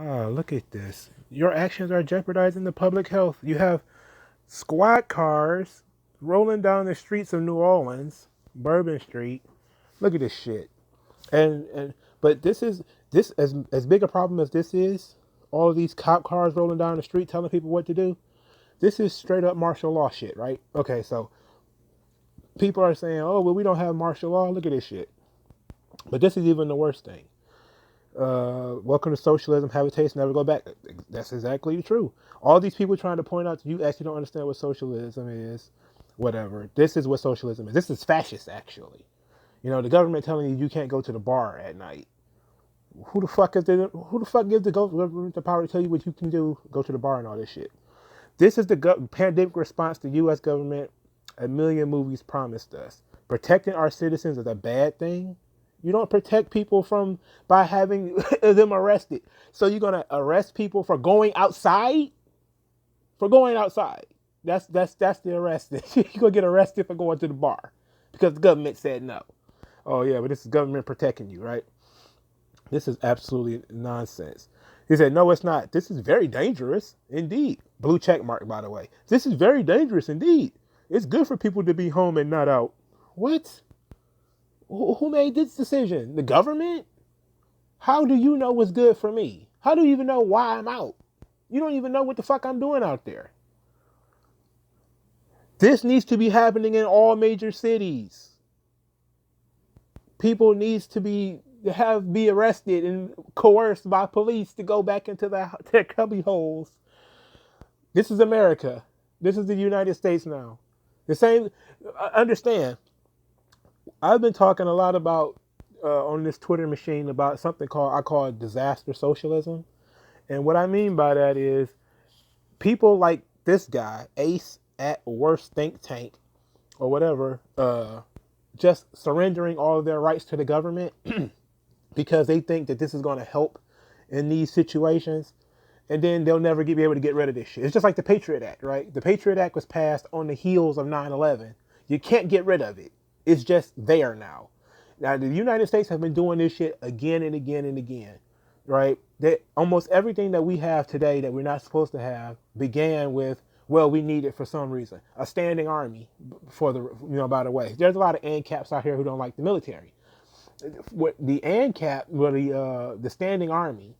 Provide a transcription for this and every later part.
Ah, look at this. Your actions are jeopardizing the public health. You have squad cars rolling down the streets of New Orleans, Bourbon Street. Look at this shit. And but this as big a problem as this is. All of these cop cars rolling down the street telling people what to do. This is straight up martial law shit, right? Okay, so people are saying, "Oh, well, we don't have martial law. Look at this shit." But this is even the worst thing. Welcome to socialism. Have a taste, never go back. That's exactly true. All these people trying to point out to you actually don't understand what socialism is. Whatever. This is what socialism is. This is fascist, actually. You know, the government telling you you can't go to the bar at night. Who the fuck gives the government the power to tell you what you can do? Go to the bar and all this shit. This is the pandemic response the U.S. government. A million movies promised us. Protecting our citizens is a bad thing. You don't protect people from by having them arrested. So you're gonna arrest people for going outside? For going outside. That's the arrest. You're gonna get arrested for going to the bar because the government said no. Oh yeah, but this is government protecting you, right? This is absolutely nonsense. He said, no, it's not. This is very dangerous indeed. Blue check mark, by the way. This is very dangerous indeed. It's good for people to be home and not out. What? Who made this decision? The government? How do you know what's good for me? How do you even know why I'm out? You don't even know what the fuck I'm doing out there. This needs to be happening in all major cities. People needs to be arrested and coerced by police to go back into their cubby holes. This is America. This is the United States now. The same. Understand. I've been talking a lot about on this Twitter machine about something I call it disaster socialism, and what I mean by that is people like this guy, Ace at Worst Think Tank or whatever, just surrendering all of their rights to the government because they think that this is going to help in these situations, and then they'll never be able to get rid of this shit. It's just like the Patriot Act, right? The Patriot Act was passed on the heels of 9/11. You can't get rid of it. It's just there now. Now the United States has been doing this shit again and again and again, right? That almost everything that we have today that we're not supposed to have began with, well, we need it for some reason. A standing army for the, by the way, there's a lot of ANCAPs out here who don't like the military. What the ANCAP, well, the standing army,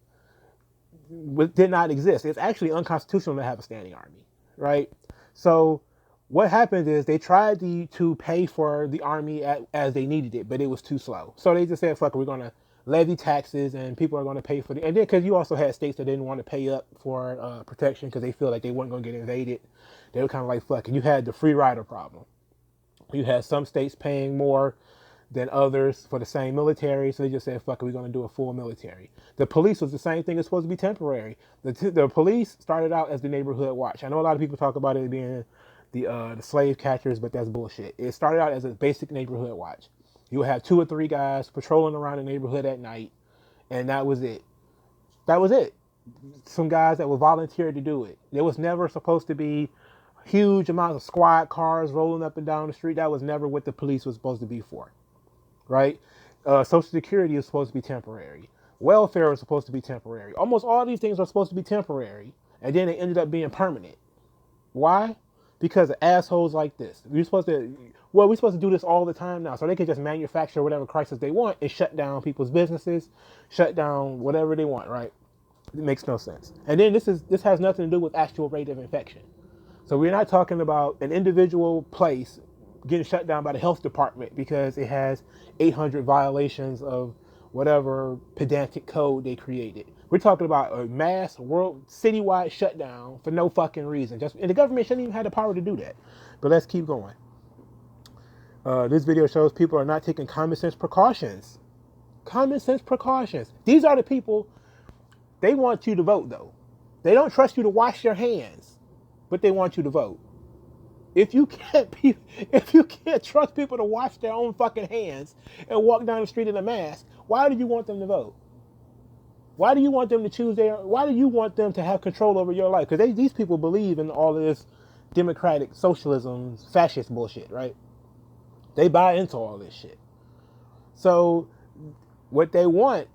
did not exist. It's actually unconstitutional to have a standing army, right? So what happened is they tried to pay for the army as they needed it, but it was too slow. So they just said, fuck it, we're going to levy taxes and people are going to pay for it. And then because you also had states that didn't want to pay up for protection because they feel like they weren't going to get invaded. They were kind of like, fuck. And you had the free rider problem. You had some states paying more than others for the same military, so they just said, fuck it, we're going to do a full military. The police was the same thing. It's supposed to be temporary. The police started out as the neighborhood watch. I know a lot of people talk about it being the slave catchers, but that's bullshit. It started out as a basic neighborhood watch. You would have 2 or 3 guys patrolling around the neighborhood at night, and that was it. That was it. Some guys that were volunteered to do it. There was never supposed to be huge amounts of squad cars rolling up and down the street. That was never what the police was supposed to be for, right? Social Security is supposed to be temporary. Welfare is supposed to be temporary. Almost all these things are supposed to be temporary, and then they ended up being permanent. Why? Because of assholes like this. We're supposed to do this all the time now, so they can just manufacture whatever crisis they want and shut down people's businesses, shut down whatever they want, right? It makes no sense. And then this has nothing to do with actual rate of infection. So we're not talking about an individual place getting shut down by the health department because it has 800 violations of whatever pedantic code they created. We're talking about a mass world citywide shutdown for no fucking reason. And the government shouldn't even have the power to do that. But let's keep going. This video shows people are not taking common sense precautions. Common sense precautions. These are the people, they want you to vote though. They don't trust you to wash your hands, but they want you to vote. If you can't trust people to wash their own fucking hands and walk down the street in a mask, why do you want them to vote? Why do you want them to why do you want them to have control over your life? Because these people believe in all of this democratic socialism, fascist bullshit, right? They buy into all this shit. So what they want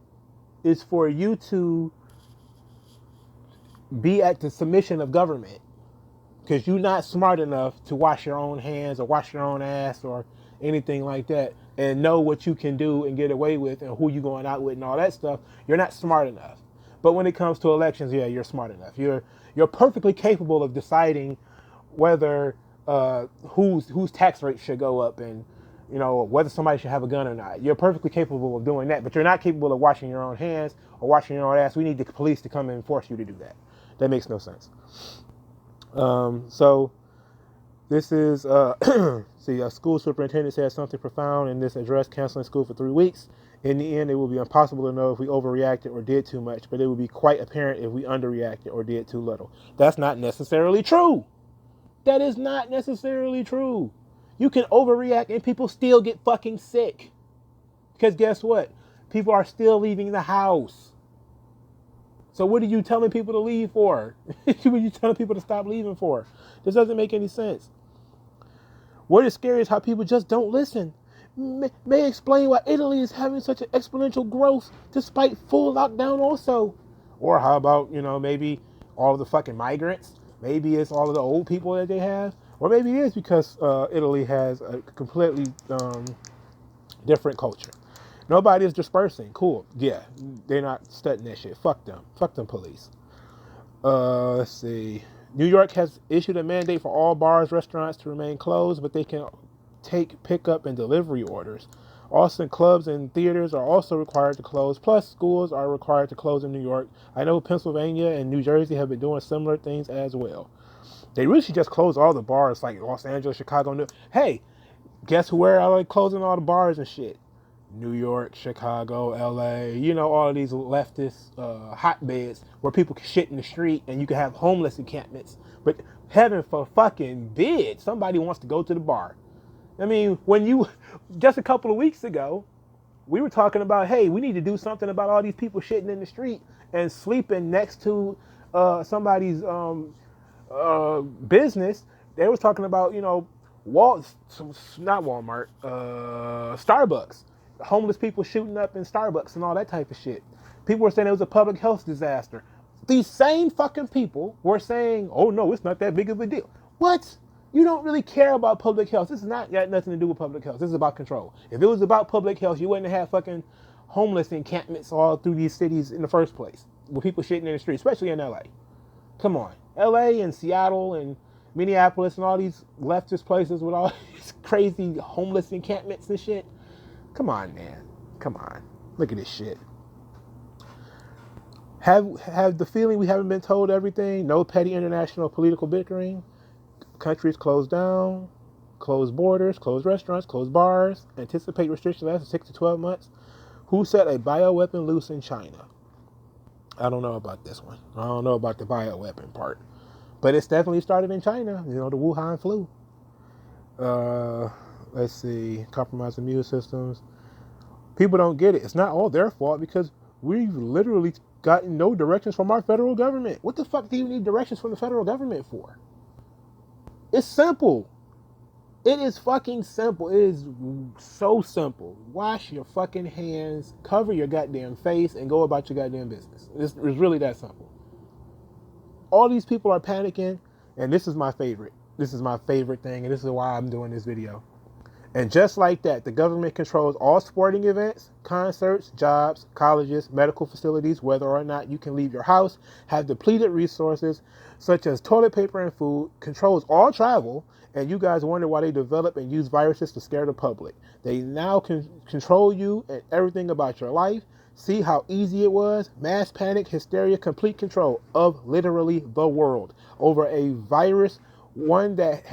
is for you to be at the submission of government because you're not smart enough to wash your own hands or wash your own ass or anything like that and know what you can do and get away with and who you're going out with and all that stuff. You're not smart enough. But when it comes to elections, yeah, you're smart enough. You're perfectly capable of deciding whether whose tax rate should go up and whether somebody should have a gun or not. You're perfectly capable of doing that, but you're not capable of washing your own hands or washing your own ass. We need the police to come and force you to do that. That makes no sense. So this is, see, a school superintendent said something profound in this address, canceling school for 3 weeks. In the end, it will be impossible to know if we overreacted or did too much, but it will be quite apparent if we underreacted or did too little. That's not necessarily true. That is not necessarily true. You can overreact and people still get fucking sick. Because guess what? People are still leaving the house. So what are you telling people to leave for? What are you telling people to stop leaving for? This doesn't make any sense. What is scary is how people just don't listen. May explain why Italy is having such an exponential growth despite full lockdown also. Or how about, maybe all of the fucking migrants? Maybe it's all of the old people that they have. Or maybe it is because Italy has a completely different culture. Nobody is dispersing. Cool. Yeah, they're not studying that shit. Fuck them. Fuck them police. Let's see. New York has issued a mandate for all bars, restaurants to remain closed, but they can take pickup and delivery orders. Also, clubs and theaters are also required to close. Plus, schools are required to close in New York. I know Pennsylvania and New Jersey have been doing similar things as well. They really should just close all the bars like Los Angeles, Chicago. Hey, guess where I like closing all the bars and shit? New York, Chicago, LA, all of these leftist hotbeds where people can shit in the street and you can have homeless encampments. But heaven for fucking bid, somebody wants to go to the bar. I mean, just a couple of weeks ago, we were talking about, hey, we need to do something about all these people shitting in the street and sleeping next to somebody's business. They was talking about, not Walmart, Starbucks. Homeless people shooting up in Starbucks and all that type of shit. People were saying it was a public health disaster. These same fucking people were saying, oh no, it's not that big of a deal. What? You don't really care about public health. This is not got nothing to do with public health. This is about control. If it was about public health, you wouldn't have fucking homeless encampments all through these cities in the first place with people shitting in the street, especially in LA. Come on. LA and Seattle and Minneapolis and all these leftist places with all these crazy homeless encampments and shit. Come on, man. Come on. Look at this shit. Have the feeling we haven't been told everything? No petty international political bickering. Countries closed down. Closed borders. Closed restaurants. Closed bars. Anticipate restrictions lasting 6 to 12 months. Who set a bioweapon loose in China? I don't know about this one. I don't know about the bioweapon part. But it's definitely started in China. The Wuhan flu. Let's see, compromised immune systems. People don't get it. It's not all their fault because we've literally gotten no directions from our federal government. What the fuck do you need directions from the federal government for? It's simple. It is fucking simple. It is so simple. Wash your fucking hands, cover your goddamn face, and go about your goddamn business. It's really that simple. All these people are panicking, and this is my favorite. This is my favorite thing, and this is why I'm doing this video. And just like that, the government controls all sporting events, concerts, jobs, colleges, medical facilities, whether or not you can leave your house, have depleted resources such as toilet paper and food, controls all travel, and you guys wonder why they develop and use viruses to scare the public. They now can control you and everything about your life. See how easy it was? Mass panic, hysteria, complete control of literally the world over a virus, one that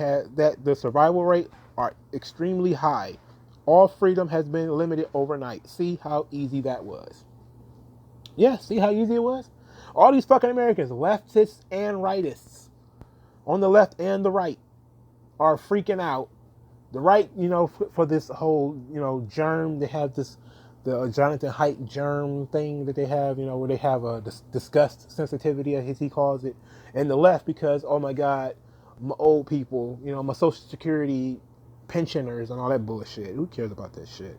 the survival rate are extremely high. All freedom has been limited overnight. See how easy that was. Yeah, see how easy it was? All these fucking Americans, leftists and rightists, on the left and the right, are freaking out. The right, for this whole, germ, they have the Jonathan Haidt germ thing that they have, where they have a disgust sensitivity, as he calls it. And the left, because, oh my God, my old people, my Social Security pensioners and all that bullshit. Who cares about that shit?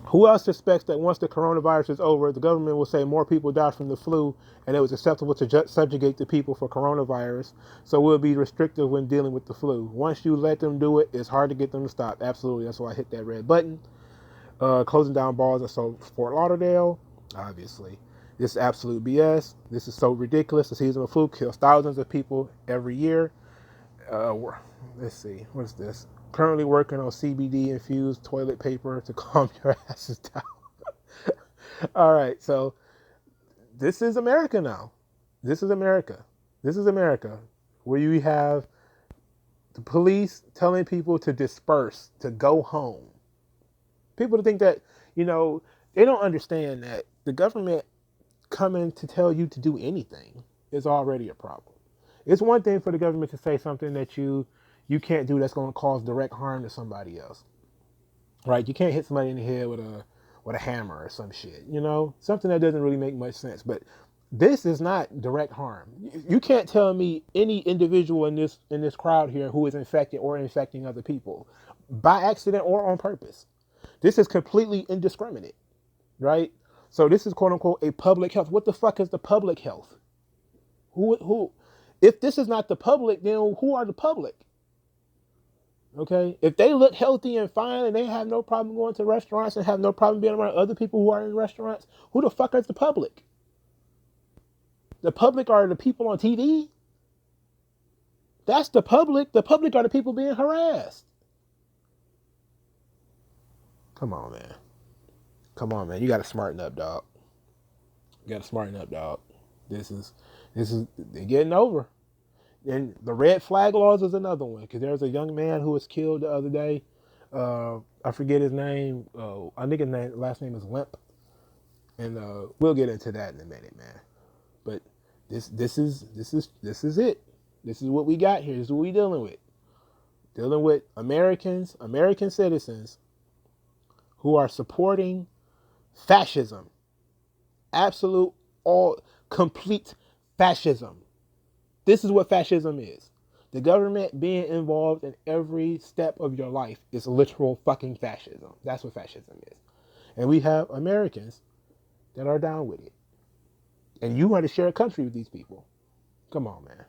Who else suspects that once the coronavirus is over, the government will say more people died from the flu and it was acceptable to subjugate the people for coronavirus, so we'll be restrictive when dealing with the flu. Once you let them do it, it's hard to get them to stop. Absolutely, that's why I hit that red button. Closing down bars in Fort Lauderdale, obviously. This is absolute BS. This is so ridiculous. The season of flu kills thousands of people every year. Uh, let's see, what's this? Currently working on CBD infused toilet paper to calm your asses down. All right, so this is America now. This is America. This is America, where you have the police telling people to disperse, to go home. People to think that, they don't understand that the government coming to tell you to do anything is already a problem. It's one thing for the government to say something that you can't do that's going to cause direct harm to somebody else, right? You can't hit somebody in the head with a hammer or some shit, something that doesn't really make much sense. But this is not direct harm. You can't tell me any individual in this crowd here who is infected or infecting other people by accident or on purpose. This is completely indiscriminate, right? So this is quote unquote a public health. What the fuck is the public health? Who? If this is not the public, then who are the public? Okay, if they look healthy and fine and they have no problem going to restaurants and have no problem being around other people who are in restaurants, who the fuck is the public? The public are the people on TV. That's the public. The public are the people being harassed. Come on, man. Come on, man. You gotta smarten up, dog. You gotta smarten up, dog. This is they're getting over. And the red flag laws is another one, because there's a young man who was killed the other day. I forget his name. I think his last name is Limp, and we'll get into that in a minute, man. But this is it. This is what we got here. This is what we dealing with. Dealing with American citizens who are supporting fascism, absolute, all complete fascism. This is what fascism is. The government being involved in every step of your life is literal fucking fascism. That's what fascism is. And we have Americans that are down with it. And you want to share a country with these people. Come on, man.